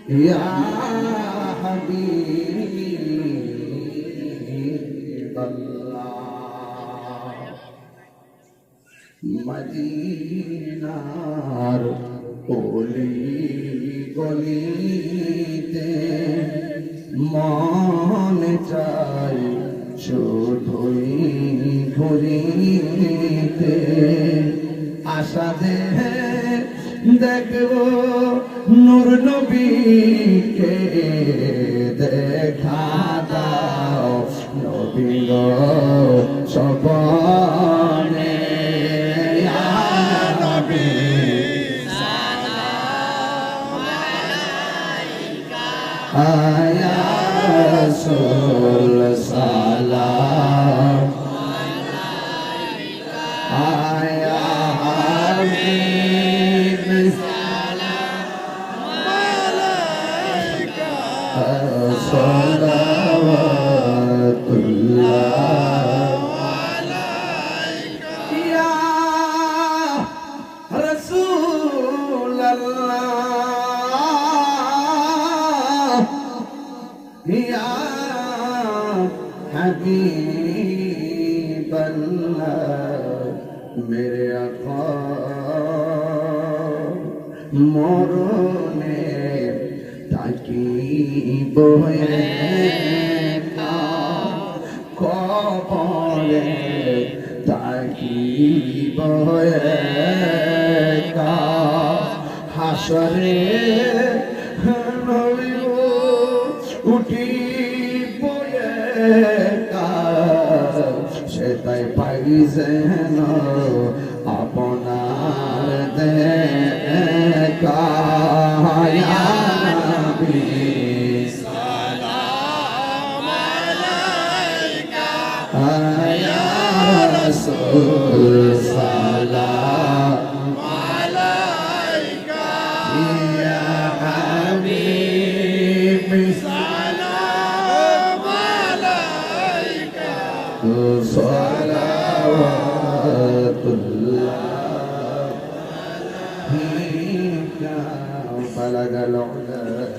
ইয়া হাবিবাল্লাহ মদিনার অলি গলিতে মন চাই শুধুই ঘুরিতে আশা দে দেখব নূর নবীকে দেখা দাও নবী গো সপনে ইয়া নবী আয়া রাসূল সালাম আলাইকা আয়া হাবিব সালাম আলাইকা সালাওয়াতুল্লাহ আলাইকা ইয়া রাসূলাল্লাহ या हबीबल्लाह मेरे आका मरने ताकीब कबरे ताकीब हाशरे উঠি সেটাই পাই যেন আপনার দেখা ইয়া নবী সালাম আলাইকা ইয়া রাসূল সালাম আলাইকা ইয়া হাবিব صلواتullah عليك بلغ العلا